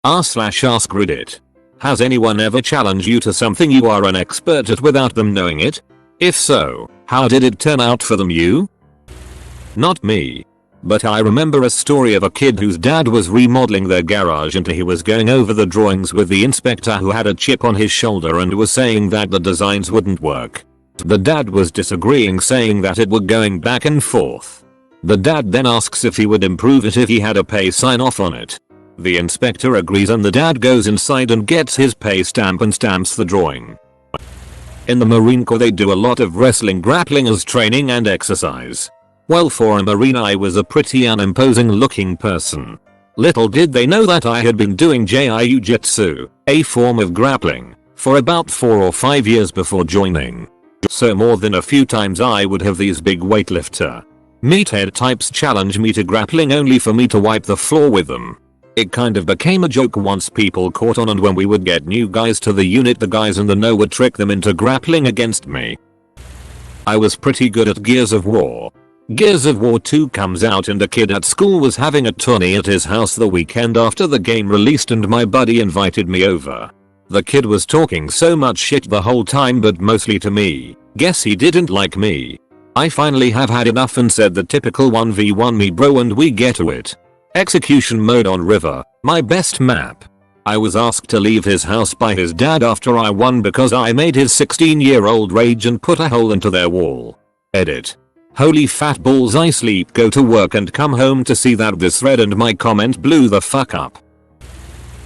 r/ask Reddit. Has anyone ever challenged you to something you are an expert at without them knowing it? If so, how did it turn out for them? You? Not me. But I remember a story of a kid whose dad was remodeling their garage and he was going over the drawings with the inspector who had a chip on his shoulder and was saying that the designs wouldn't work. The dad was disagreeing, saying that it were going back and forth. The dad then asks if he would improve it if he had a pay sign off on it. The inspector agrees and the dad goes inside and gets his pay stamp and stamps the drawing. In the Marine Corps they do a lot of wrestling grappling as training and exercise. Well, for a Marine I was a pretty unimposing looking person. Little did they know that I had been doing Jiu-Jitsu, a form of grappling, for about 4 or 5 years before joining. So more than a few times I would have these big weightlifter meathead types challenge me to grappling only for me to wipe the floor with them. It kind of became a joke once people caught on, and when we would get new guys to the unit the guys in the know would trick them into grappling against me. I was pretty good at Gears of War. Gears of War 2 comes out and a kid at school was having a tourney at his house the weekend after the game released and my buddy invited me over. The kid was talking so much shit the whole time, but mostly to me. Guess he didn't like me. I finally have had enough and said the typical 1v1 me bro, and we get to it. Execution mode on River, my best map. I was asked to leave his house by his dad after I won because I made his 16-year-old rage and put a hole into their wall. Edit. Holy fat balls, I sleep, go to work and come home to see that this thread and my comment blew the fuck up.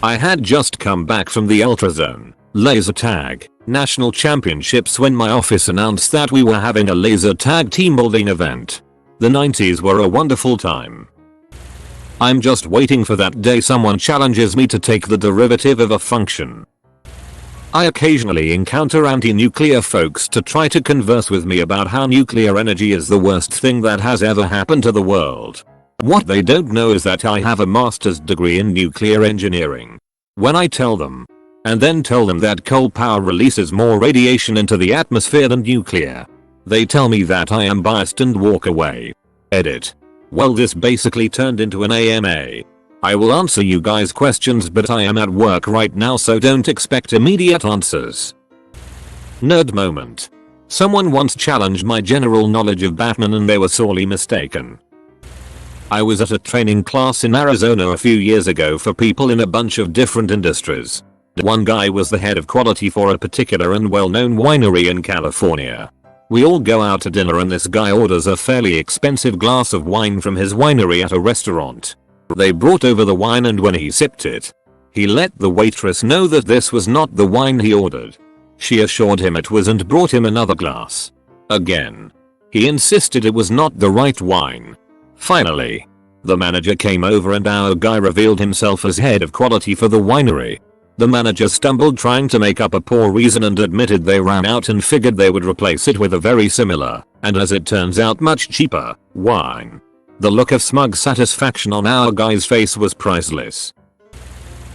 I had just come back from the Ultrazone laser tag national championships when my office announced that we were having a laser tag team building event. The 90s were a wonderful time. I'm just waiting for that day someone challenges me to take the derivative of a function. I occasionally encounter anti-nuclear folks to try to converse with me about how nuclear energy is the worst thing that has ever happened to the world. What they don't know is that I have a master's degree in nuclear engineering. When I tell them, and then tell them that coal power releases more radiation into the atmosphere than nuclear, they tell me that I am biased and walk away. Edit. Well, this basically turned into an AMA. I will answer you guys questions, but I am at work right now, so don't expect immediate answers. Nerd moment. Someone once challenged my general knowledge of Batman and they were sorely mistaken. I was at a training class in Arizona a few years ago for people in a bunch of different industries. One guy was the head of quality for a particular and well-known winery in California. We all go out to dinner and this guy orders a fairly expensive glass of wine from his winery at a restaurant. They brought over the wine and when he sipped it, he let the waitress know that this was not the wine he ordered. She assured him it was and brought him another glass. Again. He insisted it was not the right wine. Finally, the manager came over and our guy revealed himself as head of quality for the winery. The manager stumbled trying to make up a poor reason and admitted they ran out and figured they would replace it with a very similar, and as it turns out much cheaper, wine. The look of smug satisfaction on our guy's face was priceless.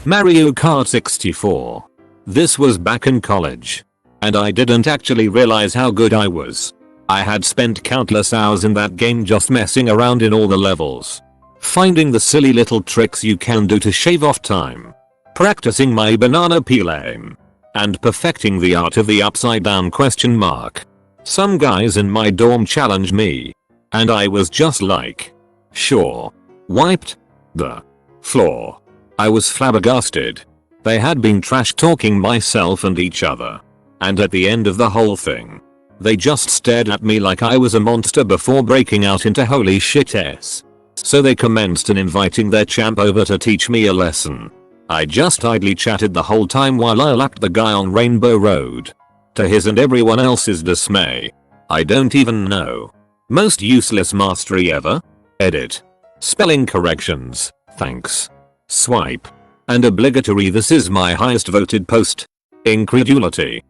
Mario Kart 64. This was back in college. And I didn't actually realize how good I was. I had spent countless hours in that game just messing around in all the levels. Finding the silly little tricks you can do to shave off time. Practicing my banana peel aim. And perfecting the art of the upside down question mark. Some guys in my dorm challenged me. And I was just like, sure. Wiped the floor. I was flabbergasted. They had been trash talking myself and each other. And at the end of the whole thing, they just stared at me like I was a monster before breaking out into holy shit s. So they commenced in inviting their champ over to teach me a lesson. I just idly chatted the whole time while I lapped the guy on Rainbow Road. To his and everyone else's dismay, I don't even know. Most useless mastery ever? Edit. Spelling corrections, thanks. Swipe. And obligatory. This is my highest voted post. Incredulity.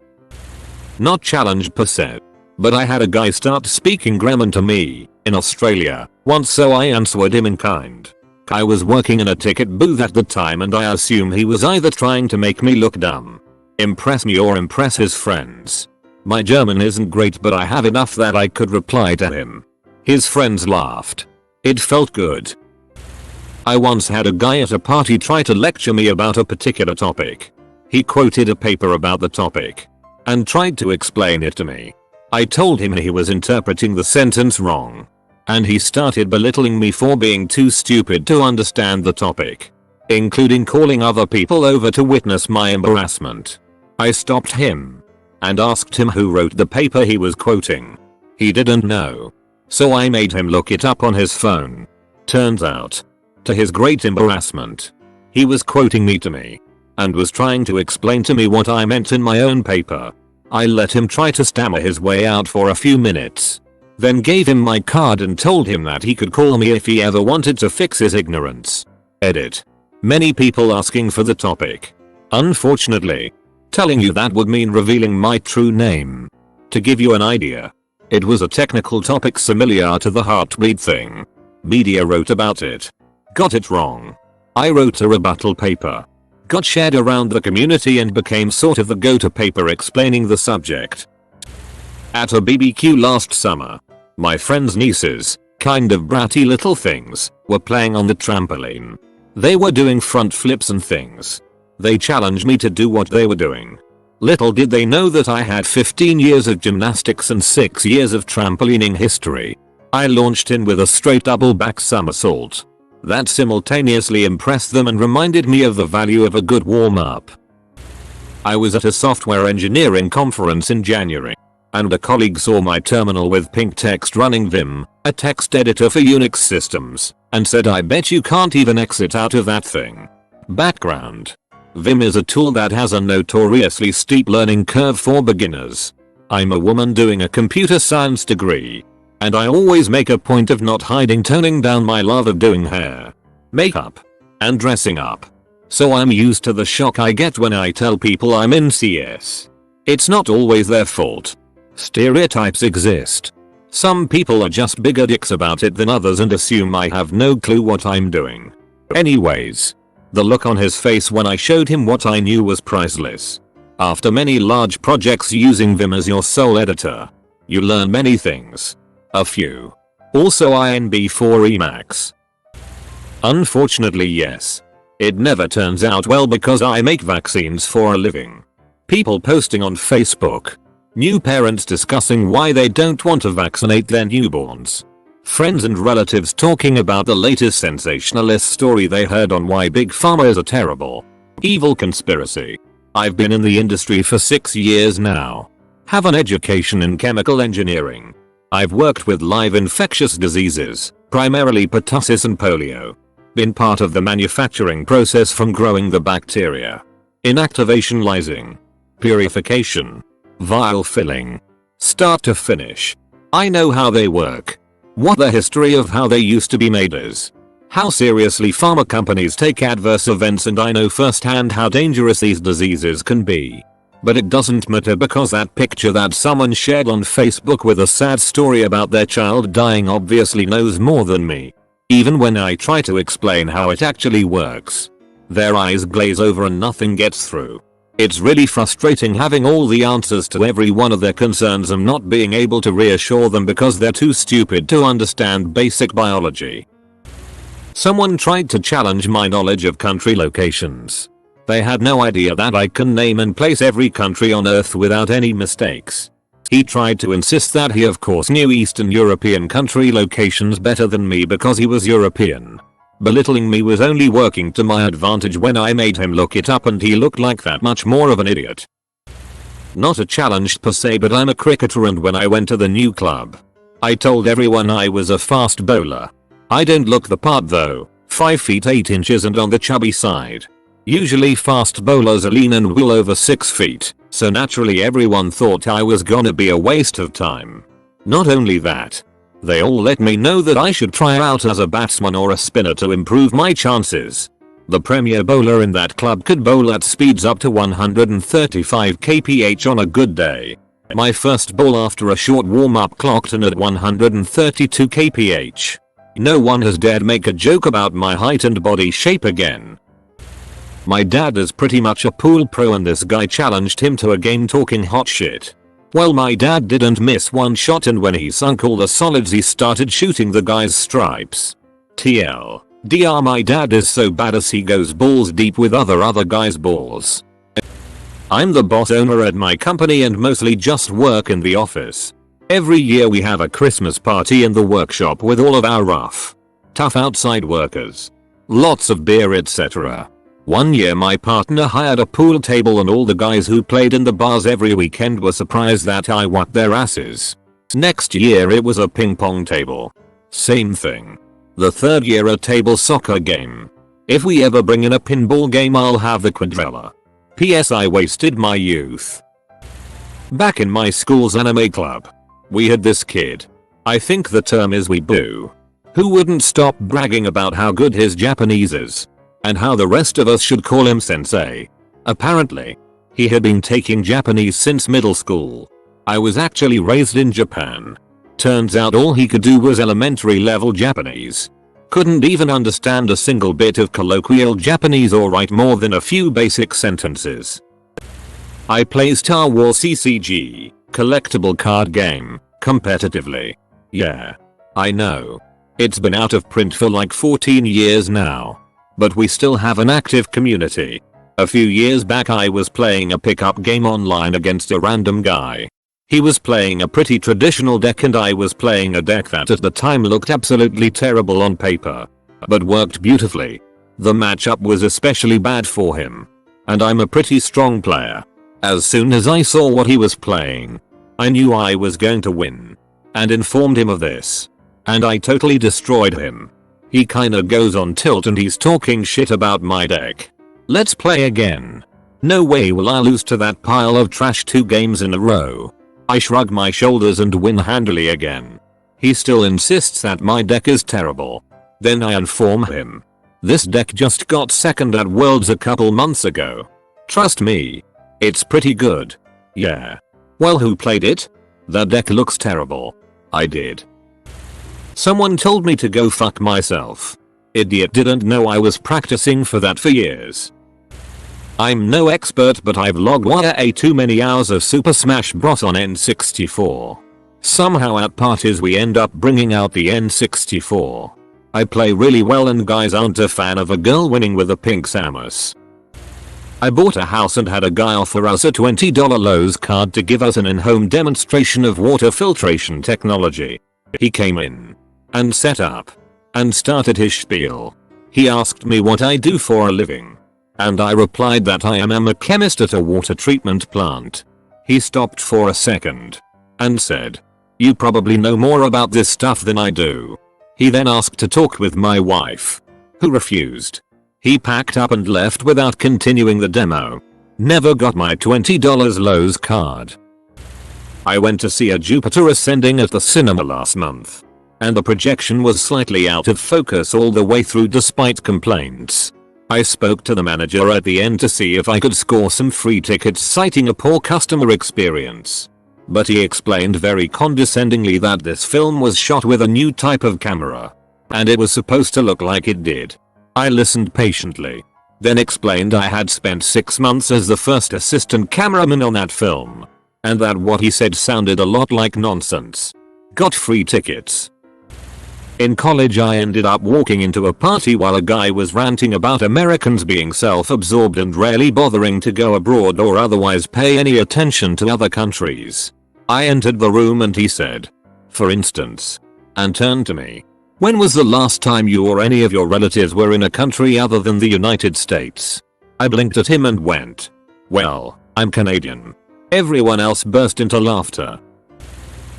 Not challenged per se. But I had a guy start speaking grammar to me, in Australia, once, so I answered him in kind. I was working in a ticket booth at the time and I assume he was either trying to make me look dumb, impress me, or impress his friends. My German isn't great, but I have enough that I could reply to him. His friends laughed. It felt good. I once had a guy at a party try to lecture me about a particular topic. He quoted a paper about the topic and tried to explain it to me. I told him he was interpreting the sentence wrong, and he started belittling me for being too stupid to understand the topic, including calling other people over to witness my embarrassment. I stopped him and asked him who wrote the paper he was quoting. He didn't know, so I made him look it up on his phone. Turns out, to his great embarrassment, he was quoting me to me and was trying to explain to me what I meant in my own paper. I let him try to stammer his way out for a few minutes, then gave him my card and told him that he could call me if he ever wanted to fix his ignorance. Edit. Many people asking for the topic. Unfortunately, telling you that would mean revealing my true name. To give you an idea, it was a technical topic similar to the heartbleed thing. Media wrote about it. Got it wrong. I wrote a rebuttal paper. Got shared around the community and became sort of the go-to paper explaining the subject. At a BBQ last summer, my friend's nieces, kind of bratty little things, were playing on the trampoline. They were doing front flips and things. They challenged me to do what they were doing. Little did they know that I had 15 years of gymnastics and 6 years of trampolining history. I launched in with a straight double back somersault. That simultaneously impressed them and reminded me of the value of a good warm-up. I was at a software engineering conference in January, and a colleague saw my terminal with pink text running Vim, a text editor for Unix systems, and said, "I bet you can't even exit out of that thing." Background: Vim is a tool that has a notoriously steep learning curve for beginners. I'm a woman doing a computer science degree, and I always make a point of not hiding toning down my love of doing hair, makeup, and dressing up. So I'm used to the shock I get when I tell people I'm in CS. It's not always their fault. Stereotypes exist. Some people are just bigger dicks about it than others and assume I have no clue what I'm doing. Anyways, the look on his face when I showed him what I knew was priceless. After many large projects using Vim as your sole editor, you learn many things. A few. Also INB4 Emacs. Unfortunately, yes. It never turns out well because I make vaccines for a living. People posting on Facebook. New parents discussing why they don't want to vaccinate their newborns. Friends and relatives talking about the latest sensationalist story they heard on why big pharma is a terrible, evil conspiracy. I've been in the industry for 6 years now. Have an education in chemical engineering. I've worked with live infectious diseases, primarily pertussis and polio. Been part of the manufacturing process from growing the bacteria, inactivation lysing, purification, vial filling, start to finish. I know how they work, what the history of how they used to be made is, how seriously pharma companies take adverse events, and I know firsthand how dangerous these diseases can be. But it doesn't matter because that picture that someone shared on Facebook with a sad story about their child dying obviously knows more than me. Even when I try to explain how it actually works, their eyes glaze over and nothing gets through. It's really frustrating having all the answers to every one of their concerns and not being able to reassure them because they're too stupid to understand basic biology. Someone tried to challenge my knowledge of country locations. They had no idea that I can name and place every country on Earth without any mistakes. He tried to insist that he of course knew Eastern European country locations better than me because he was European. Belittling me was only working to my advantage when I made him look it up, and he looked like that much more of an idiot. Not a challenge per se, but I'm a cricketer, and when I went to the new club, I told everyone I was a fast bowler. I don't look the part though, 5 feet 8 inches and on the chubby side. Usually fast bowlers are lean and well over 6 feet, so naturally everyone thought I was gonna be a waste of time. Not only that, they all let me know that I should try out as a batsman or a spinner to improve my chances. The premier bowler in that club could bowl at speeds up to 135 kph on a good day. My first ball after a short warm-up clocked in at 132 kph. No one has dared make a joke about my height and body shape again. My dad is pretty much a pool pro, and this guy challenged him to a game talking hot shit. Well, my dad didn't miss one shot, and when he sunk all the solids he started shooting the guy's stripes. TL. Dr. My dad is so bad as he goes balls deep with other guys' balls. I'm the boss owner at my company and mostly just work in the office. Every year we have a Christmas party in the workshop with all of our rough, tough outside workers. Lots of beer, etc. One year my partner hired a pool table and all the guys who played in the bars every weekend were surprised that I whacked their asses. Next year it was a ping pong table. Same thing. The third year a table soccer game. If we ever bring in a pinball game I'll have the quadrilla. PS I wasted my youth. Back in my school's anime club, we had this kid. I think the term is weeboo, who wouldn't stop bragging about how good his Japanese is, and how the rest of us should call him sensei. Apparently, he had been taking Japanese since middle school. I was actually raised in Japan. Turns out all he could do was elementary level Japanese. Couldn't even understand a single bit of colloquial Japanese or write more than a few basic sentences. I play Star Wars CCG, collectible card game, competitively. Yeah. I know. It's been out of print for like 14 years now. But we still have an active community. A few years back I was playing a pickup game online against a random guy. He was playing a pretty traditional deck and I was playing a deck that at the time looked absolutely terrible on paper, but worked beautifully. The matchup was especially bad for him. And I'm a pretty strong player. As soon as I saw what he was playing, I knew I was going to win. And informed him of this. And I totally destroyed him. He kinda goes on tilt and he's talking shit about my deck. Let's play again. No way will I lose to that pile of trash 2 games in a row. I shrug my shoulders and win handily again. He still insists that my deck is terrible. Then I inform him. This deck just got second at Worlds a couple months ago. Trust me. It's pretty good. Yeah. Well, who played it? The deck looks terrible. I did. Someone told me to go fuck myself. Idiot didn't know I was practicing for that for years. I'm no expert but I've logged way too many hours of Super Smash Bros on N64. Somehow at parties we end up bringing out the N64. I play really well and guys aren't a fan of a girl winning with a pink Samus. I bought a house and had a guy offer us a $20 Lowe's card to give us an in-home demonstration of water filtration technology. He came in and set up and started his spiel. He asked me what I do for a living. And I replied that I am a chemist at a water treatment plant. He stopped for a second and said, "You probably know more about this stuff than I do." He then asked to talk with my wife, who refused. He packed up and left without continuing the demo. Never got my $20 Lowe's card. I went to see a Jupiter Ascending at the cinema last month. And the projection was slightly out of focus all the way through despite complaints. I spoke to the manager at the end to see if I could score some free tickets citing a poor customer experience. But he explained very condescendingly that this film was shot with a new type of camera. And it was supposed to look like it did. I listened patiently. Then explained I had spent 6 months as the first assistant cameraman on that film. And that what he said sounded a lot like nonsense. Got free tickets. In college I ended up walking into a party while a guy was ranting about Americans being self-absorbed and rarely bothering to go abroad or otherwise pay any attention to other countries. I entered the room and he said, "For instance," and turned to me. "When was the last time you or any of your relatives were in a country other than the United States?" I blinked at him and went, "Well, I'm Canadian." Everyone else burst into laughter.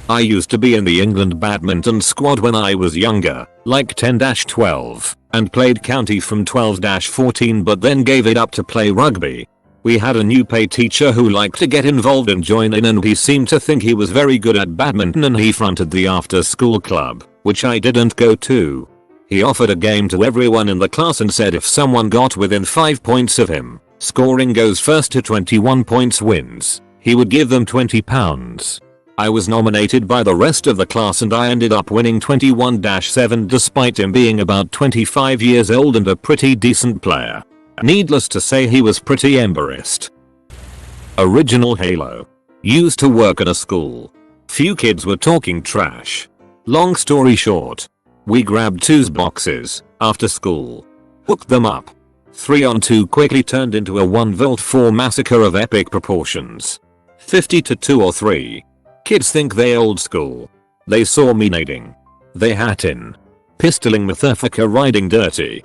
I used to be in the England badminton squad when I was younger, like 10-12, and played county from 12-14 but then gave it up to play rugby. We had a new pay teacher who liked to get involved and join in and he seemed to think he was very good at badminton and he fronted the after school club, which I didn't go to. He offered a game to everyone in the class and said if someone got within 5 points of him, scoring goes first to 21 points wins, he would give them £20. I was nominated by the rest of the class and I ended up winning 21-7 despite him being about 25 years old and a pretty decent player. Needless to say he was pretty embarrassed. Original Halo. Used to work at a school. Few kids were talking trash. Long story short, We grabbed 2's boxes after school. Hooked them up. 3-on-2 quickly turned into a 1v4 massacre of epic proportions. 50 to 2 or 3. Kids think they old school. They saw me nading. They hat in. Pistoling Motherfucker riding dirty.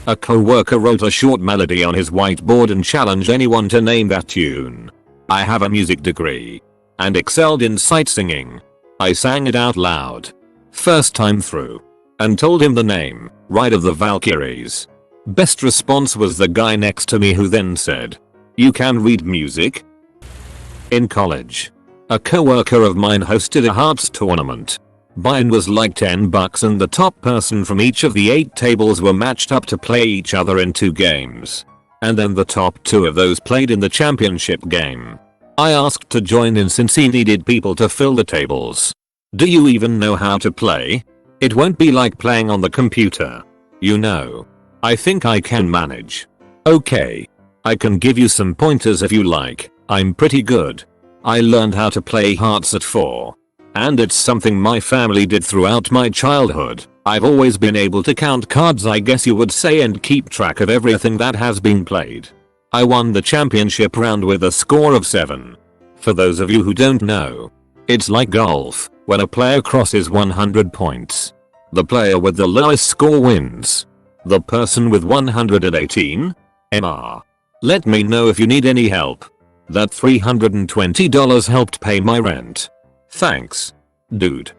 A co-worker wrote a short melody on his whiteboard and challenged anyone to name that tune. I have a music degree. And excelled in sight singing. I sang it out loud. First time through. And told him the name, Ride of the Valkyries. Best response was the guy next to me who then said, "You can read music?" In college. A coworker of mine hosted a hearts tournament. Buy-in was like $10 and the top person from each of the 8 tables were matched up to play each other in 2 games. And then the top 2 of those played in the championship game. I asked to join in since he needed people to fill the tables. Do you even know how to play? It won't be like playing on the computer. You know. I think I can manage. Okay. I can give you some pointers if you like. I'm pretty good. I learned how to play hearts at 4. And it's something my family did throughout my childhood. I've always been able to count cards, I guess you would say, and keep track of everything that has been played. I won the championship round with a score of 7. For those of you who don't know, it's like golf, when a player crosses 100 points. The player with the lowest score wins. The person with 118? MR. Let me know if you need any help. That $320 helped pay my rent. Thanks. Dude.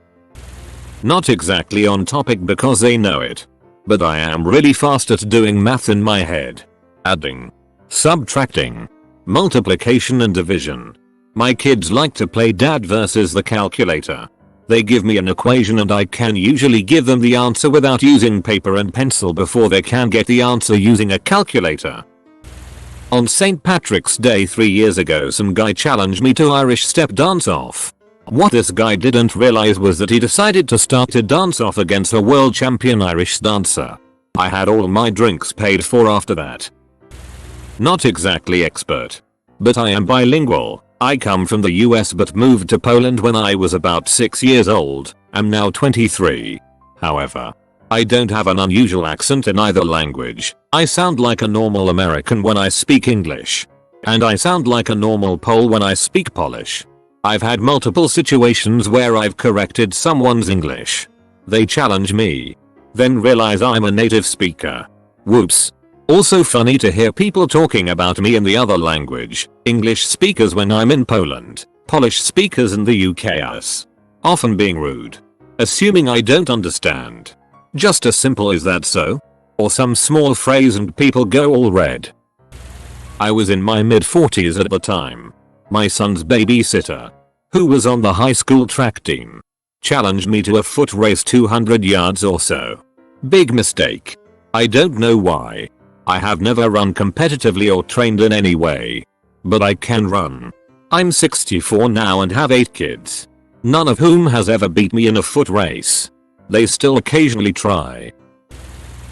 Not exactly on topic because they know it. But I am really fast at doing math in my head. Adding. Subtracting. Multiplication and division. My kids like to play dad versus the calculator. They give me an equation and I can usually give them the answer without using paper and pencil before they can get the answer using a calculator. On St. Patrick's Day 3 years ago, some guy challenged me to Irish step dance off. What this guy didn't realize was that he decided to start a dance off against a world champion Irish dancer. I had all my drinks paid for after that. Not exactly expert. But I am bilingual. I come from the US but moved to Poland when I was about 6 years old. I'm now 23. However, I don't have an unusual accent in either language. I sound like a normal American when I speak English. And I sound like a normal Pole when I speak Polish. I've had multiple situations where I've corrected someone's English. They challenge me. Then realize I'm a native speaker. Whoops. Also funny to hear people talking about me in the other language, English speakers when I'm in Poland, Polish speakers in the UK, often being rude. Assuming I don't understand. Just as simple as that, so? Or some small phrase and people go all red. I was in my mid-40s at the time. My son's babysitter, who was on the high school track team, challenged me to a foot race 200 yards or so. Big mistake. I don't know why. I have never run competitively or trained in any way. But I can run. I'm 64 now and have 8 kids. None of whom has ever beat me in a foot race. They still occasionally try.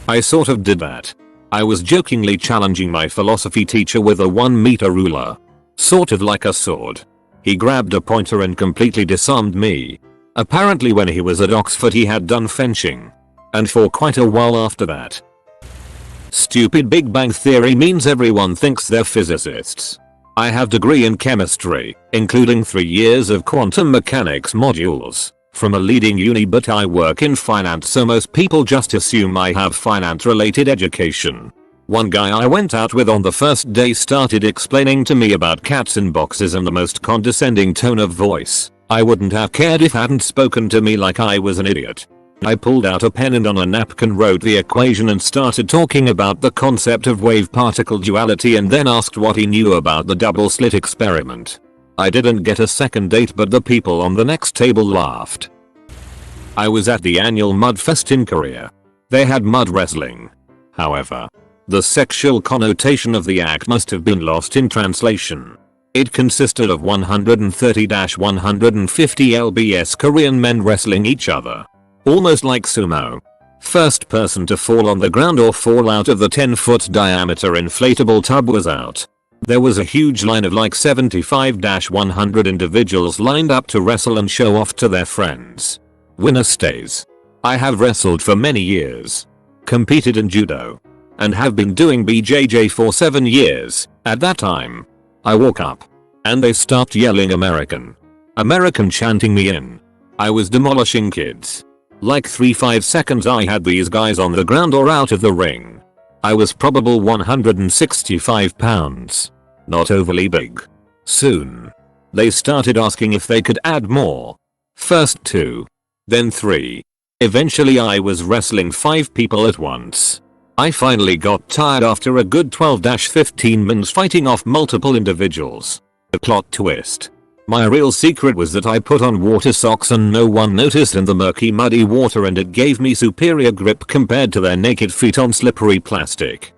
I sort of did that. I was jokingly challenging my philosophy teacher with a 1-meter ruler. Sort of like a sword. He grabbed a pointer and completely disarmed me. Apparently when he was at Oxford he had done fencing. And for quite a while after that. Stupid Big Bang Theory means everyone thinks they're physicists. I have degree in chemistry, including 3 years of quantum mechanics modules, from a leading uni, but I work in finance so most people just assume I have finance related education. One guy I went out with on the first day started explaining to me about cats in boxes in the most condescending tone of voice. I wouldn't have cared if hadn't spoken to me like I was an idiot. I pulled out a pen and on a napkin wrote the equation and started talking about the concept of wave-particle duality and then asked what he knew about the double-slit experiment. I didn't get a second date, but the people on the next table laughed. I was at the annual Mudfest in Korea. They had mud wrestling. However, the sexual connotation of the act must have been lost in translation. It consisted of 130-150 lbs Korean men wrestling each other. Almost like sumo. First person to fall on the ground or fall out of the 10-foot diameter inflatable tub was out. There was a huge line of like 75-100 individuals lined up to wrestle and show off to their friends. Winner stays. I have wrestled for many years, competed in judo, and have been doing BJJ for 7 years. At that time, I woke up and they start yelling American, American chanting me in. I was demolishing kids. Like 3-5 seconds I had these guys on the ground or out of the ring. I was probably 165 pounds. Not overly big. Soon, they started asking if they could add more. First 2. Then 3. Eventually I was wrestling 5 people at once. I finally got tired after a good 12-15 minutes fighting off multiple individuals. The plot twist. My real secret was that I put on water socks and no one noticed in the murky muddy water, and it gave me superior grip compared to their naked feet on slippery plastic.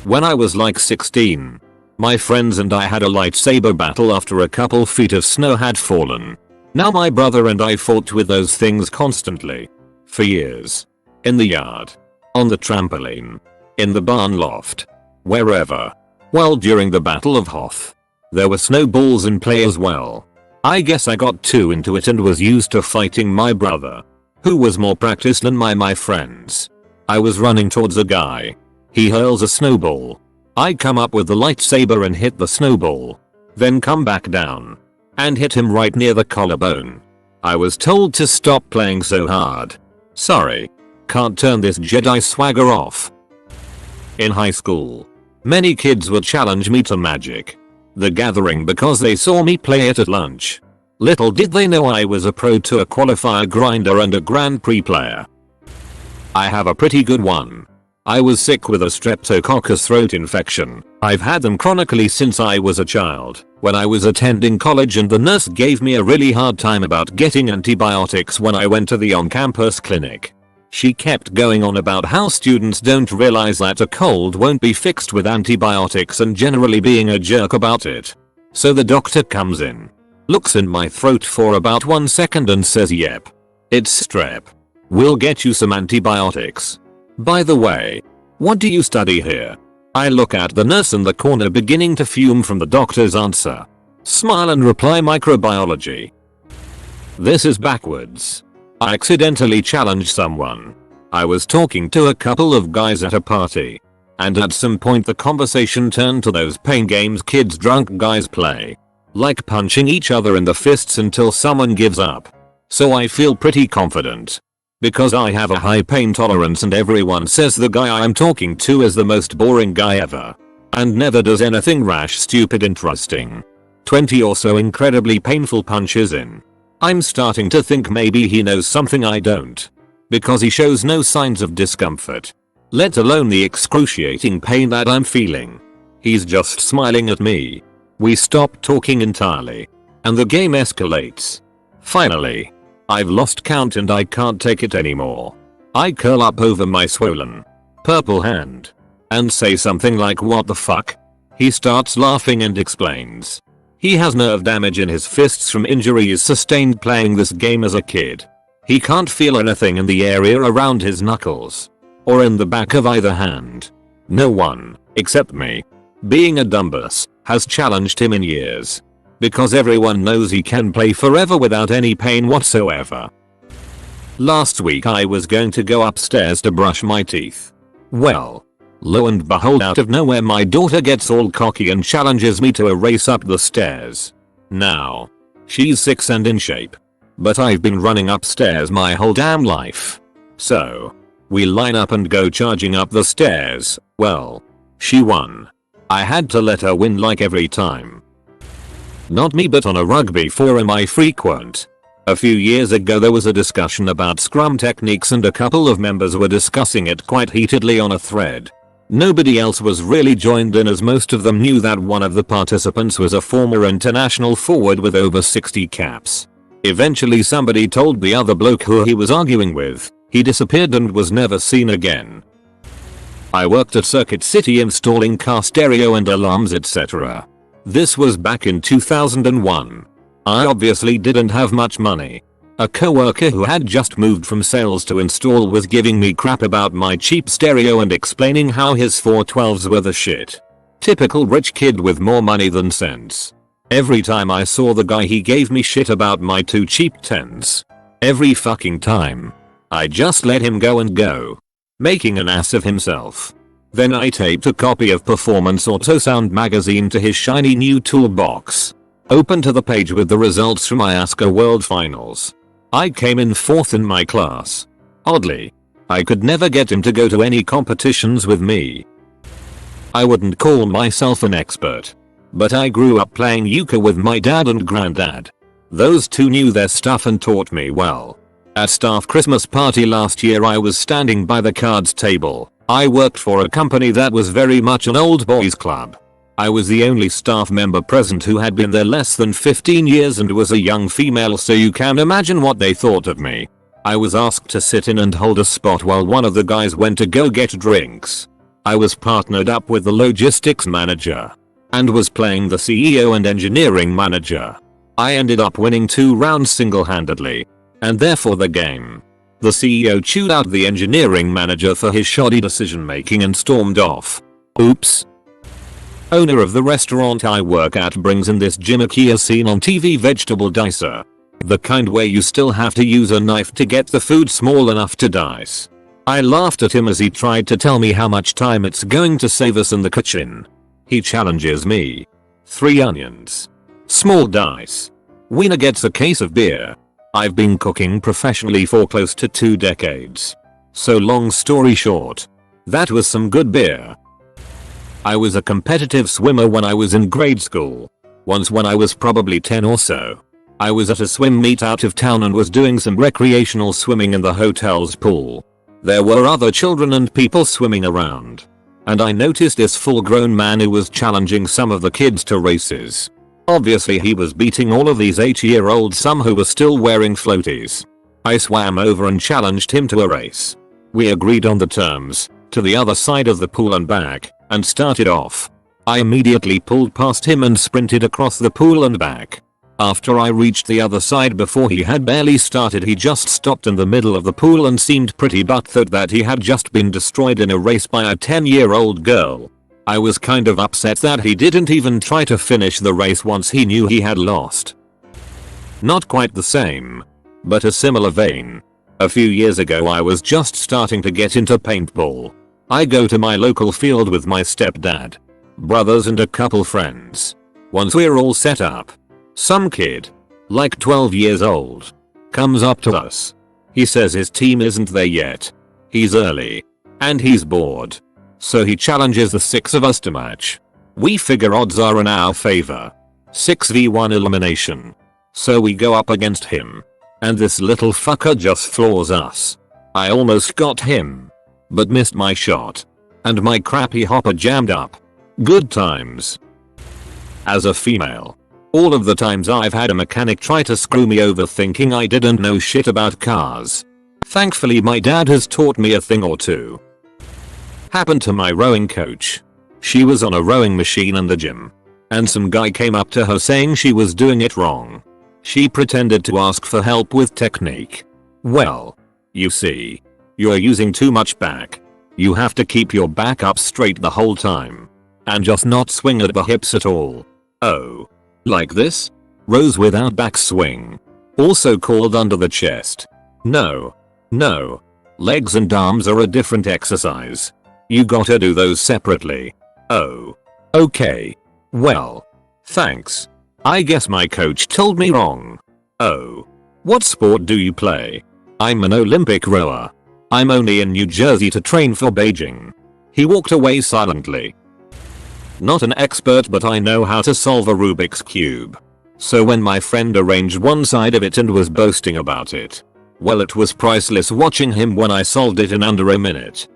When I was like 16, my friends and I had a lightsaber battle after a couple feet of snow had fallen. Now my brother and I fought with those things constantly. For years. In the yard. On the trampoline. In the barn loft. Wherever. Well, during the Battle of Hoth, there were snowballs in play as well. I guess I got too into it and was used to fighting my brother, who was more practiced than my friends. I was running towards a guy. He hurls a snowball. I come up with the lightsaber and hit the snowball. Then come back down. And hit him right near the collarbone. I was told to stop playing so hard. Sorry. Can't turn this Jedi swagger off. In high school, many kids would challenge me to Magic the Gathering because they saw me play it at lunch. Little did they know I was a Pro Tour qualifier grinder and a Grand Prix player. I have a pretty good one. I was sick with a streptococcus throat infection. I've had them chronically since I was a child, when I was attending college, and the nurse gave me a really hard time about getting antibiotics when I went to the on-campus clinic. She kept going on about how students don't realize that a cold won't be fixed with antibiotics and generally being a jerk about it. So the doctor comes in, looks in my throat for about 1 second and says, "Yep. It's strep. We'll get you some antibiotics. By the way, what do you study here?" I look at the nurse in the corner beginning to fume from the doctor's answer. Smile and reply, "Microbiology." This is backwards. I accidentally challenged someone. I was talking to a couple of guys at a party, and at some point the conversation turned to those pain games kids drunk guys play. Like punching each other in the fists until someone gives up. So I feel pretty confident. Because I have a high pain tolerance and everyone says the guy I'm talking to is the most boring guy ever. And never does anything rash, stupid, interesting. 20 or so incredibly painful punches in. I'm starting to think maybe he knows something I don't. Because he shows no signs of discomfort. Let alone the excruciating pain that I'm feeling. He's just smiling at me. We stop talking entirely. And the game escalates. Finally, I've lost count and I can't take it anymore. I curl up over my swollen, purple hand. And say something like, "What the fuck?" He starts laughing and explains. He has nerve damage in his fists from injuries sustained playing this game as a kid. He can't feel anything in the area around his knuckles. Or in the back of either hand. No one, except me, being a dumbass, has challenged him in years. Because everyone knows he can play forever without any pain whatsoever. Last week I was going to go upstairs to brush my teeth. Well, lo and behold, out of nowhere my daughter gets all cocky and challenges me to a race up the stairs. Now, she's 6 and in shape. But I've been running upstairs my whole damn life. So, we line up and go charging up the stairs. Well, she won. I had to let her win like every time. Not me, but on a rugby forum I frequent. A few years ago there was a discussion about scrum techniques and a couple of members were discussing it quite heatedly on a thread. Nobody else was really joined in as most of them knew that one of the participants was a former international forward with over 60 caps. Eventually somebody told the other bloke who he was arguing with. He disappeared and was never seen again. I worked at Circuit City installing car stereo and alarms, etc. This was back in 2001. I obviously didn't have much money. A coworker who had just moved from sales to install was giving me crap about my cheap stereo and explaining how his 412s were the shit. Typical rich kid with more money than sense. Every time I saw the guy he gave me shit about my 2 cheap 10s. Every fucking time. I just let him go, making an ass of himself. Then I taped a copy of Performance Autosound magazine to his shiny new toolbox. Open to the page with the results from IASCA World Finals. I came in 4th in my class. Oddly, I could never get him to go to any competitions with me. I wouldn't call myself an expert, but I grew up playing euchre with my dad and granddad. Those two knew their stuff and taught me well. At staff Christmas party last year I was standing by the cards table. I worked for a company that was very much an old boys club. I was the only staff member present who had been there less than 15 years and was a young female, so you can imagine what they thought of me. I was asked to sit in and hold a spot while one of the guys went to go get drinks. I was partnered up with the logistics manager and was playing the CEO and engineering manager. I ended up winning 2 rounds single-handedly, and therefore the game. The CEO chewed out the engineering manager for his shoddy decision making and stormed off. Oops. Owner of the restaurant I work at brings in this gimmicky as seen on TV vegetable dicer. The kind where you still have to use a knife to get the food small enough to dice. I laughed at him as he tried to tell me how much time it's going to save us in the kitchen. He challenges me. 3 onions. Small dice. Winner gets a case of beer. I've been cooking professionally for close to 2 decades. So long story short, that was some good beer. I was a competitive swimmer when I was in grade school. Once when I was probably 10 or so, I was at a swim meet out of town and was doing some recreational swimming in the hotel's pool. There were other children and people swimming around, and I noticed this full-grown man who was challenging some of the kids to races. Obviously he was beating all of these 8-year-olds, some who were still wearing floaties. I swam over and challenged him to a race. We agreed on the terms, to the other side of the pool and back, and started off. I immediately pulled past him and sprinted across the pool and back. After I reached the other side before he had barely started, he just stopped in the middle of the pool and seemed pretty butthurt that he had just been destroyed in a race by a 10-year-old girl. I was kind of upset that he didn't even try to finish the race once he knew he had lost. Not quite the same, but a similar vein. A few years ago I was just starting to get into paintball. I go to my local field with my stepdad, brothers and a couple friends. Once we're all set up, some kid, like 12 years old, comes up to us. He says his team isn't there yet. He's early, and he's bored. So he challenges the 6 of us to match. We figure odds are in our favor. 6v1 elimination. So we go up against him. And this little fucker just floors us. I almost got him, but missed my shot. And my crappy hopper jammed up. Good times. As a female, all of the times I've had a mechanic try to screw me over thinking I didn't know shit about cars. Thankfully my dad has taught me a thing or two. Happened to my rowing coach. She was on a rowing machine in the gym, and some guy came up to her saying she was doing it wrong. She pretended to ask for help with technique. Well, you see, you're using too much back. You have to keep your back up straight the whole time, and just not swing at the hips at all. Oh. Like this? Rows without backswing. Also called under the chest. No. Legs and arms are a different exercise. You gotta do those separately. Oh. Okay. Well. Thanks. I guess my coach told me wrong. Oh. What sport do you play? I'm an Olympic rower. I'm only in New Jersey to train for Beijing. He walked away silently. Not an expert, but I know how to solve a Rubik's Cube. So when my friend arranged one side of it and was boasting about it, well, it was priceless watching him when I solved it in under a minute.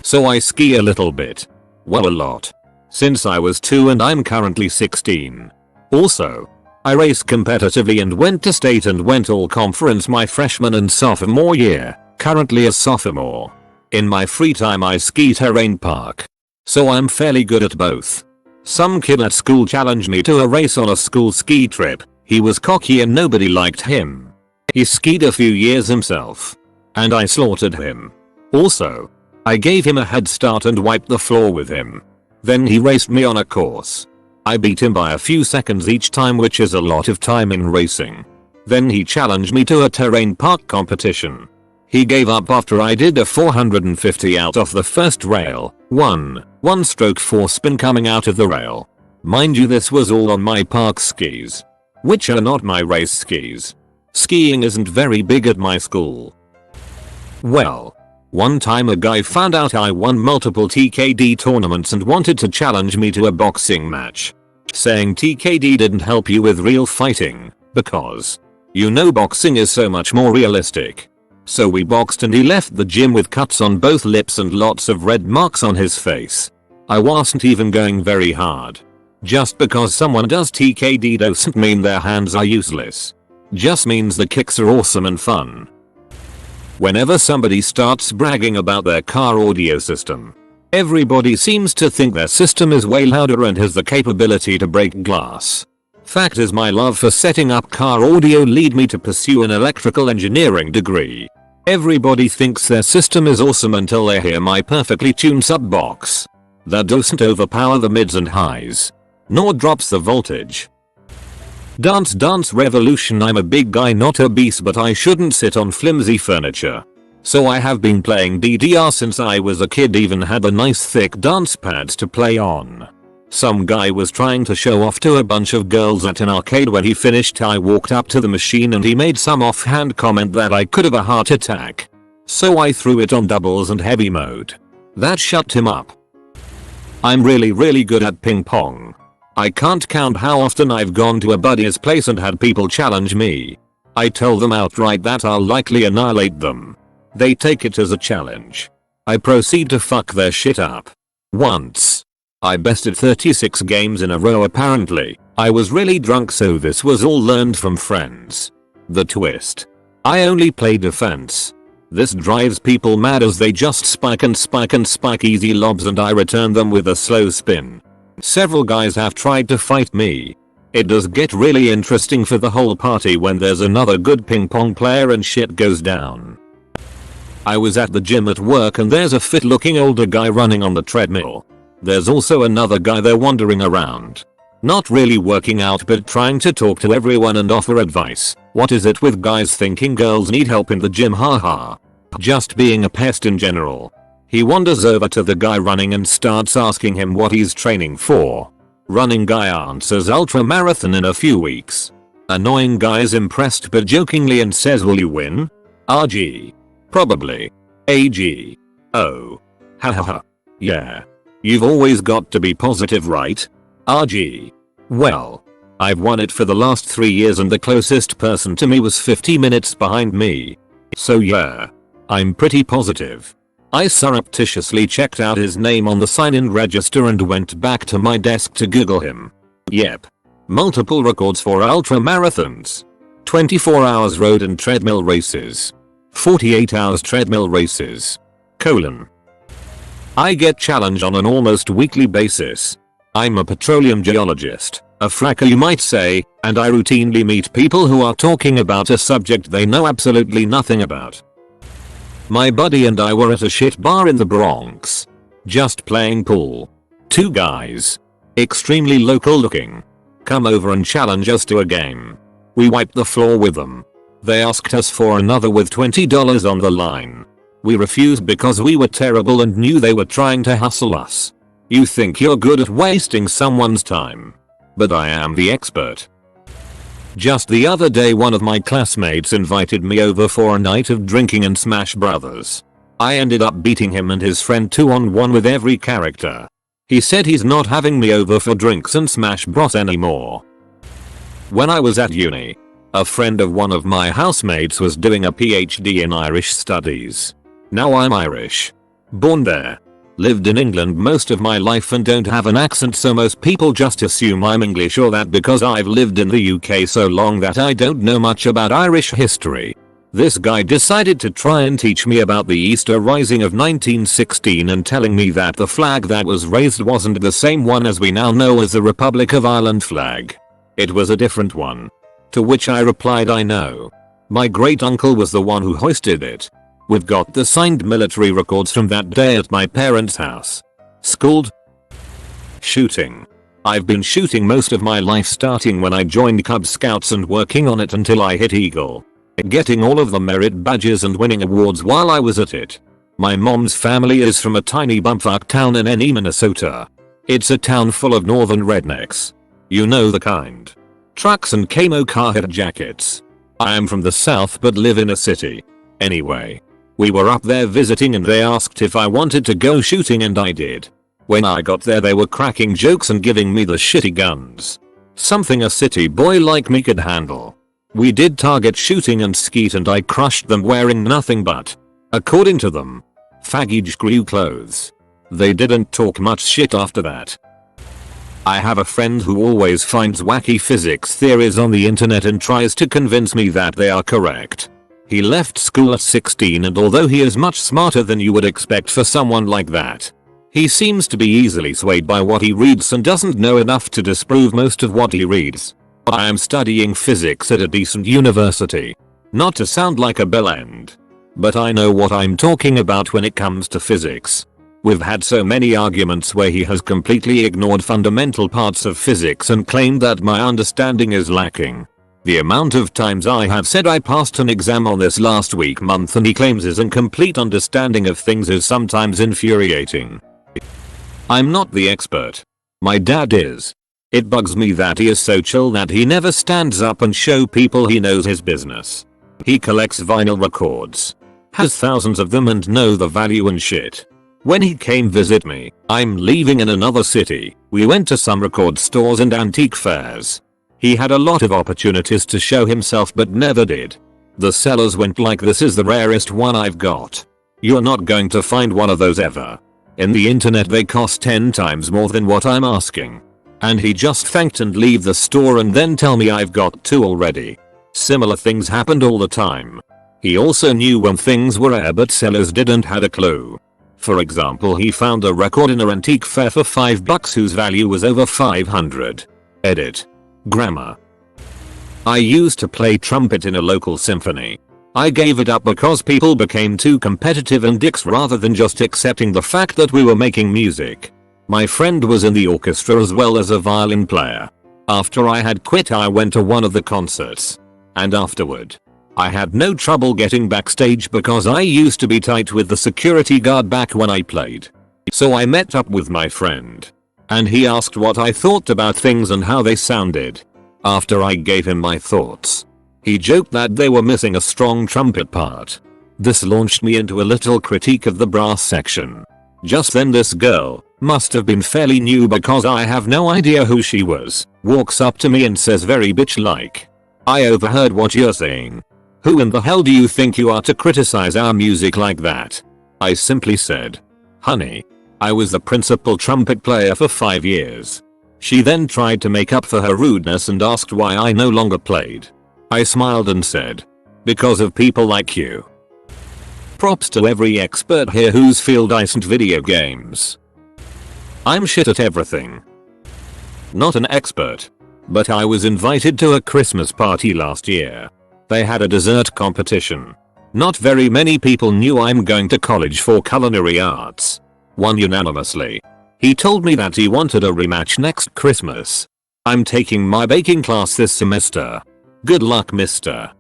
So I ski a little bit. Well, a lot. Since I was 2 and I'm currently 16. Also, I race competitively and went to state and went all conference my freshman and sophomore year, currently a sophomore. In my free time I ski terrain park. So I'm fairly good at both. Some kid at school challenged me to a race on a school ski trip. He was cocky and nobody liked him. He skied a few years himself, and I slaughtered him. Also, I gave him a head start and wiped the floor with him. Then he raced me on a course. I beat him by a few seconds each time, which is a lot of time in racing. Then he challenged me to a terrain park competition. He gave up after I did a 450 out off the first rail, one stroke 4 spin coming out of the rail. Mind you, this was all on my park skis, which are not my race skis. Skiing isn't very big at my school. Well, one time a guy found out I won multiple TKD tournaments and wanted to challenge me to a boxing match, saying TKD didn't help you with real fighting, because, you know, boxing is so much more realistic. So we boxed and he left the gym with cuts on both lips and lots of red marks on his face. I wasn't even going very hard. Just because someone does TKD doesn't mean their hands are useless. Just means the kicks are awesome and fun. Whenever somebody starts bragging about their car audio system, everybody seems to think their system is way louder and has the capability to break glass. Fact is, my love for setting up car audio lead me to pursue an electrical engineering degree. Everybody thinks their system is awesome until they hear my perfectly tuned sub-box that doesn't overpower the mids and highs, nor drops the voltage. Dance revolution. I'm a big guy, not obese, but I shouldn't sit on flimsy furniture. So I have been playing DDR since I was a kid, even had the nice thick dance pads to play on. Some guy was trying to show off to a bunch of girls at an arcade. When he finished, I walked up to the machine and he made some offhand comment that I could have a heart attack. So I threw it on doubles and heavy mode. That shut him up. I'm really good at ping pong. I can't count how often I've gone to a buddy's place and had people challenge me. I tell them outright that I'll likely annihilate them. They take it as a challenge. I proceed to fuck their shit up. Once, I bested 36 games in a row. Apparently, I was really drunk, so this was all learned from friends. The twist: I only play defense. This drives people mad as they just spike easy lobs and I return them with a slow spin. Several guys have tried to fight me. It does get really interesting for the whole party when there's another good ping pong player and shit goes down. I was at the gym at work and there's a fit looking older guy running on the treadmill. There's also another guy there wandering around. Not really working out but trying to talk to everyone and offer advice. What is it with guys thinking girls need help in the gym? Haha. Just being a pest in general. He wanders over to the guy running and starts asking him what he's training for. Running guy answers ultra marathon in a few weeks. Annoying guy is impressed but jokingly and says, will you win? RG. Probably. AG. Oh. Hahaha. Yeah. You've always got to be positive, right? RG. Well, I've won it for the last 3 years and the closest person to me was 50 minutes behind me. So yeah. I'm pretty positive. I surreptitiously checked out his name on the sign-in register and went back to my desk to Google him. Yep. Multiple records for ultra marathons. 24 hours road and treadmill races. 48 hours treadmill races. I get challenged on an almost weekly basis. I'm a petroleum geologist, a fracker you might say, and I routinely meet people who are talking about a subject they know absolutely nothing about. My buddy and I were at a shit bar in the Bronx. Just playing pool. 2 guys, extremely local looking, come over and challenge us to a game. We wiped the floor with them. They asked us for another with $20 on the line. We refused because we were terrible and knew they were trying to hustle us. You think you're good at wasting someone's time. But I am the expert. Just the other day, one of my classmates invited me over for a night of drinking and Smash Brothers. I ended up beating him and his friend 2-on-1 with every character. He said he's not having me over for drinks and Smash Bros anymore. When I was at uni, a friend of one of my housemates was doing a PhD in Irish studies. Now I'm Irish. Born there. Lived in England most of my life and don't have an accent, so most people just assume I'm English, or that because I've lived in the UK so long that I don't know much about Irish history. This guy decided to try and teach me about the Easter Rising of 1916 and telling me that the flag that was raised wasn't the same one as we now know as the Republic of Ireland flag. It was a different one. To which I replied, I know. My great uncle was the one who hoisted it. We've got the signed military records from that day at my parents' house. Schooled? Shooting. I've been shooting most of my life, starting when I joined Cub Scouts and working on it until I hit Eagle. getting all of the merit badges and winning awards while I was at it. My mom's family is from a tiny bumfuck town in Ennie, Minnesota. It's a town full of northern rednecks. You know the kind. Trucks and camo Carhartt jackets. I am from the south but live in a city. Anyway, we were up there visiting and they asked if I wanted to go shooting and I did. When I got there they were cracking jokes and giving me the shitty guns. Something a city boy like me could handle. We did target shooting and skeet and I crushed them wearing nothing but, according to them, faggy screw clothes. They didn't talk much shit after that. I have a friend who always finds wacky physics theories on the internet and tries to convince me that they are correct. He left school at 16 and although he is much smarter than you would expect for someone like that, he seems to be easily swayed by what he reads and doesn't know enough to disprove most of what he reads. I am studying physics at a decent university. Not to sound like a bellend, but I know what I'm talking about when it comes to physics. We've had so many arguments where he has completely ignored fundamental parts of physics and claimed that my understanding is lacking. The amount of times I have said I passed an exam on this last month and he claims his incomplete understanding of things is sometimes infuriating. I'm not the expert. My dad is. It bugs me that he is so chill that he never stands up and show people he knows his business. He collects vinyl records. Has thousands of them and know the value and shit. When he came visit me, I'm leaving in another city, we went to some record stores and antique fairs. He had a lot of opportunities to show himself but never did. The sellers went like this is the rarest one I've got. You're not going to find one of those ever. In the internet they cost 10 times more than what I'm asking. And he just thanked and leave the store and then tell me I've got two already. Similar things happened all the time. He also knew when things were rare but sellers didn't had a clue. For example, he found a record in an antique fair for $5 whose value was over 500. Edit. Grammar. I used to play trumpet in a local symphony. I gave it up because people became too competitive and dicks rather than just accepting the fact that we were making music. My friend was in the orchestra as well as a violin player. After I had quit I went to one of the concerts. And afterward, I had no trouble getting backstage because I used to be tight with the security guard back when I played. So I met up with my friend. And he asked what I thought about things and how they sounded. After I gave him my thoughts, he joked that they were missing a strong trumpet part. This launched me into a little critique of the brass section. Just then this girl, must have been fairly new because I have no idea who she was, walks up to me and says very bitch like, "I overheard what you're saying. Who in the hell do you think you are to criticize our music like that?" I simply said, "Honey, I was the principal trumpet player for 5 years." She then tried to make up for her rudeness and asked why I no longer played. I smiled and said, "Because of people like you." Props to every expert here whose field isn't video games. I'm shit at everything. Not an expert. But I was invited to a Christmas party last year. They had a dessert competition. Not very many people knew I'm going to college for culinary arts. Won unanimously. He told me that he wanted a rematch next Christmas. I'm taking my baking class this semester. Good luck, mister.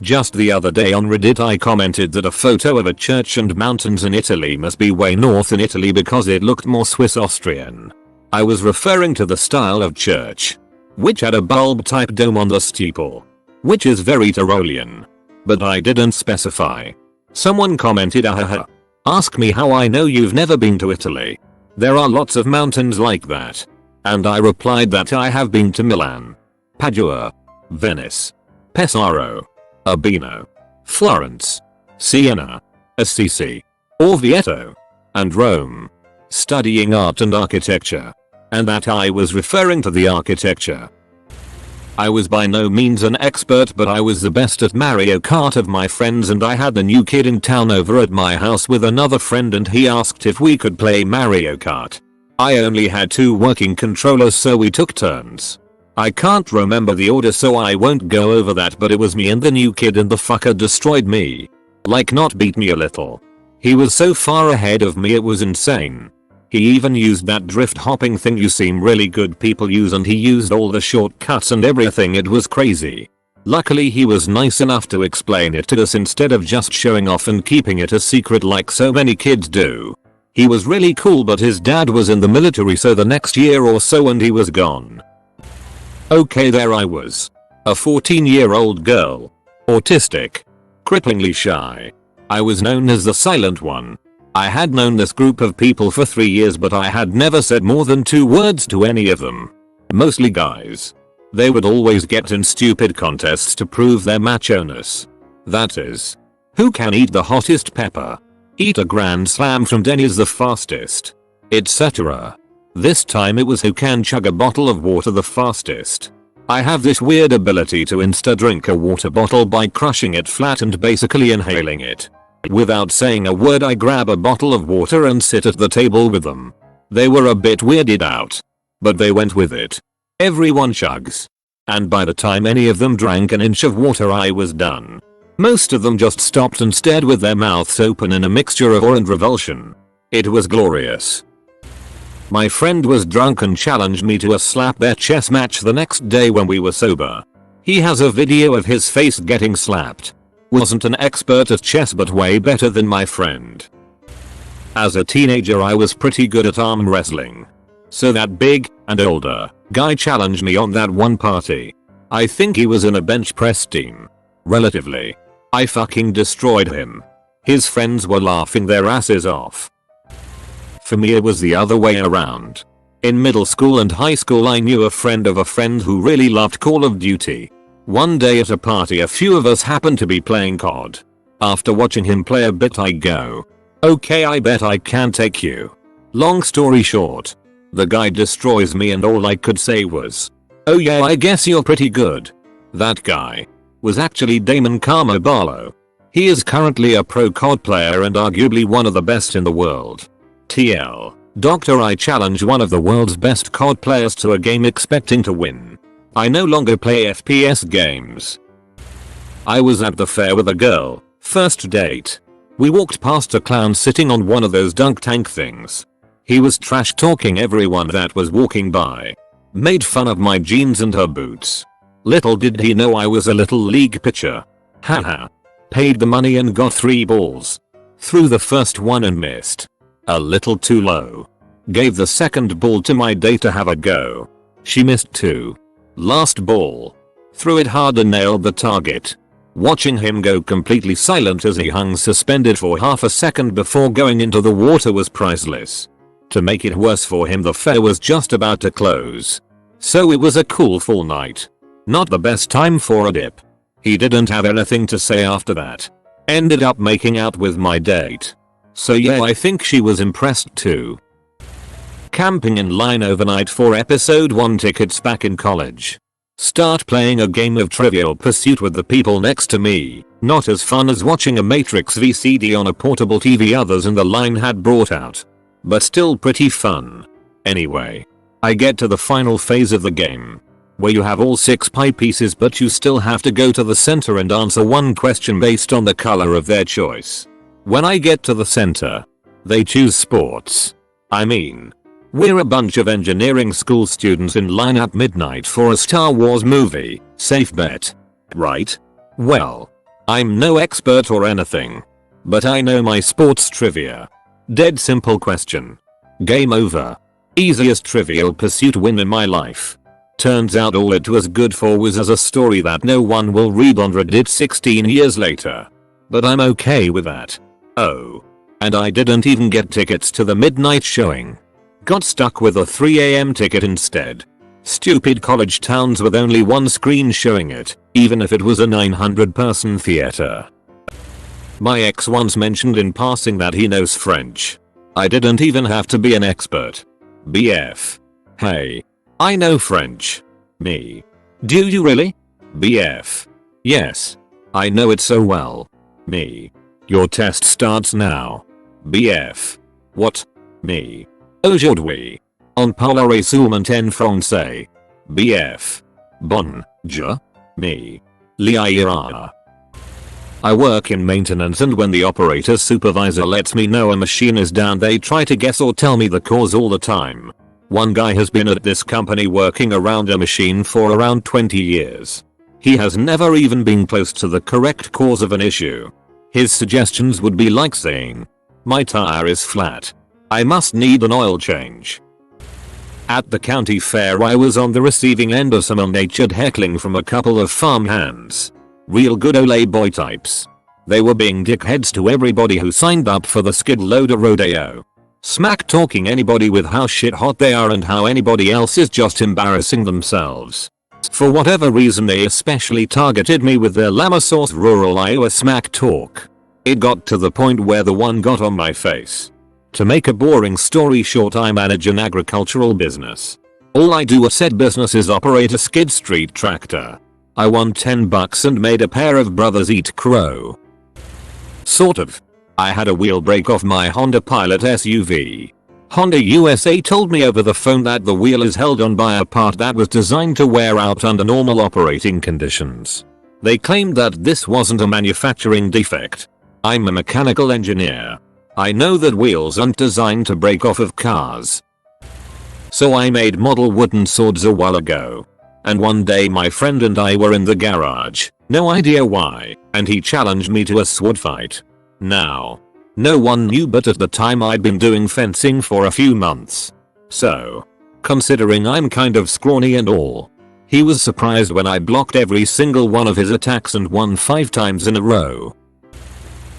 Just the other day on Reddit I commented that a photo of a church and mountains in Italy must be way north in Italy because it looked more Swiss Austrian. I was referring to the style of church, which had a bulb type dome on the steeple, which is very Tyrolean. But I didn't specify. Someone commented ahaha. Ask me how I know you've never been to Italy. There are lots of mountains like that. And I replied that I have been to Milan, Padua, Venice, Pesaro, Urbino, Florence, Siena, Assisi, Orvieto, and Rome, studying art and architecture. And that I was referring to the architecture. I was by no means an expert but I was the best at Mario Kart of my friends and I had the new kid in town over at my house with another friend and he asked if we could play Mario Kart. I only had 2 working controllers so we took turns. I can't remember the order so I won't go over that but it was me and the new kid and the fucker destroyed me. Like not beat me a little. He was so far ahead of me it was insane. He even used that drift hopping thing you seem really good people use and he used all the shortcuts and everything, it was crazy. Luckily he was nice enough to explain it to us instead of just showing off and keeping it a secret like so many kids do. He was really cool, but his dad was in the military, so the next year or so and he was gone. Okay, there I was. A 14-year-old girl. Autistic. Cripplingly shy. I was known as the silent one. I had known this group of people for 3 years, but I had never said more than 2 words to any of them. Mostly guys. They would always get in stupid contests to prove their macho-ness. That is, who can eat the hottest pepper, eat a grand slam from Denny's the fastest, etc. This time it was who can chug a bottle of water the fastest. I have this weird ability to insta-drink a water bottle by crushing it flat and basically inhaling it. Without saying a word, I grab a bottle of water and sit at the table with them. They were a bit weirded out, but they went with it. Everyone chugs. And by the time any of them drank an inch of water, I was done. Most of them just stopped and stared with their mouths open in a mixture of awe and revulsion. It was glorious. My friend was drunk and challenged me to a slap their chess match the next day when we were sober. He has a video of his face getting slapped. Wasn't an expert at chess, but way better than my friend. As a teenager I was pretty good at arm wrestling. So that big and older guy challenged me on that one party. I think he was in a bench press team. Relatively. I fucking destroyed him. His friends were laughing their asses off. For me it was the other way around. In middle school and high school I knew a friend of a friend who really loved Call of Duty. One day at a party a few of us happened to be playing COD. After watching him play a bit I go, "Okay, I bet I can take you." Long story short, the guy destroys me and all I could say was, "Oh yeah, I guess you're pretty good." That guy was actually Damon Karma Barlow. He is currently a pro COD player and arguably one of the best in the world. TL. Doctor, I challenge one of the world's best COD players to a game expecting to win. I no longer play FPS games. I was at the fair with a girl. First date. We walked past a clown sitting on one of those dunk tank things. He was trash talking everyone that was walking by. Made fun of my jeans and her boots. Little did he know I was a little league pitcher. Haha. Paid the money and got 3 balls. Threw the first one and missed. A little too low. Gave the second ball to my date to have a go. She missed too. Last ball. Threw it hard and nailed the target. Watching him go completely silent as he hung suspended for half a second before going into the water was priceless. To make it worse for him, the fair was just about to close. So it was a cool fall night. Not the best time for a dip. He didn't have anything to say after that. Ended up making out with my date. So yeah, I think she was impressed too. Camping in line overnight for episode 1 tickets back in college. Start playing a game of Trivial Pursuit with the people next to me. Not as fun as watching a Matrix VCD on a portable TV others in the line had brought out. But still pretty fun. Anyway, I get to the final phase of the game, where you have all 6 pie pieces but you still have to go to the center and answer one question based on the color of their choice. When I get to the center, they choose sports. I mean, we're a bunch of engineering school students in line at midnight for a Star Wars movie, safe bet. Right? Well, I'm no expert or anything, but I know my sports trivia. Dead simple question. Game over. Easiest Trivial Pursuit win in my life. Turns out all it was good for was as a story that no one will read on Reddit 16 years later. But I'm okay with that. Oh. And I didn't even get tickets to the midnight showing. Got stuck with a 3 AM ticket instead. Stupid college towns with only one screen showing it, even if it was a 900-person theater. My ex once mentioned in passing that he knows French. I didn't even have to be an expert. BF. Hey. I know French. Me. Do you really? BF. Yes. I know it so well. Me. Your test starts now. BF. What? Me. Aujourd'hui. On parlerait seulement en français. BF. Bonjour. Me. L'ira. I work in maintenance, and when the operator supervisor lets me know a machine is down, they try to guess or tell me the cause all the time. One guy has been at this company working around a machine for around 20 years. He has never even been close to the correct cause of an issue. His suggestions would be like saying, "My tire is flat. I must need an oil change." At the county fair I was on the receiving end of some ill-natured heckling from a couple of farmhands. Real good ole boy types. They were being dickheads to everybody who signed up for the skid loader rodeo. Smack talking anybody with how shit hot they are and how anybody else is just embarrassing themselves. For whatever reason they especially targeted me with their Lamasource rural Iowa smack talk. It got to the point where the one got on my face. To make a boring story short, I manage an agricultural business. All I do at said business is operate a skid street tractor. I won $10 and made a pair of brothers eat crow. Sort of. I had a wheel break off my Honda Pilot SUV. Honda USA told me over the phone that the wheel is held on by a part that was designed to wear out under normal operating conditions. They claimed that this wasn't a manufacturing defect. I'm a mechanical engineer. I know that wheels aren't designed to break off of cars. So I made model wooden swords a while ago. And one day my friend and I were in the garage, no idea why, and he challenged me to a sword fight. Now, no one knew, but at the time I'd been doing fencing for a few months. So, considering I'm kind of scrawny and all, he was surprised when I blocked every single one of his attacks and won 5 times in a row.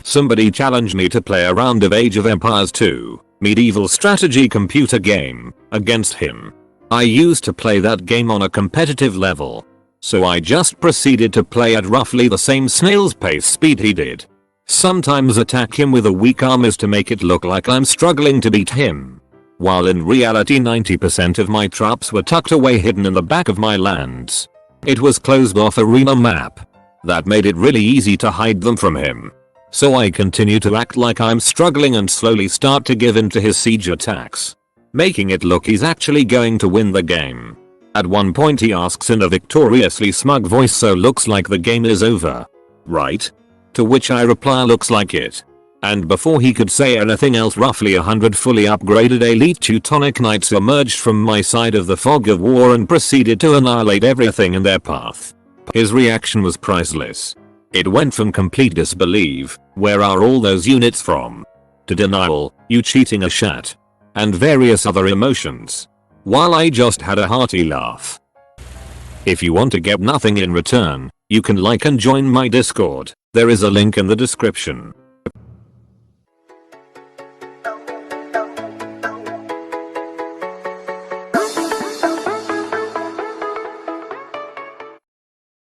Somebody challenged me to play a round of Age of Empires 2, medieval strategy computer game, against him. I used to play that game on a competitive level, so I just proceeded to play at roughly the same snail's pace speed he did. Sometimes attack him with a weak arm is to make it look like I'm struggling to beat him, while in reality 90% of my traps were tucked away hidden in the back of my lands. It was closed off arena map. That made it really easy to hide them from him. So I continue to act like I'm struggling and slowly start to give in to his siege attacks, making it look he's actually going to win the game. At one point he asks in a victoriously smug voice, "So looks like the game is over, right?" To which I reply, "Looks like it." And before he could say anything else, roughly 100 fully upgraded elite Teutonic knights emerged from my side of the fog of war and proceeded to annihilate everything in their path. His reaction was priceless. It went from complete disbelief, "Where are all those units from?" to denial, "You cheating a shat," and various other emotions, while I just had a hearty laugh. If you want to get nothing in return, you can like and join my Discord. There is a link in the description.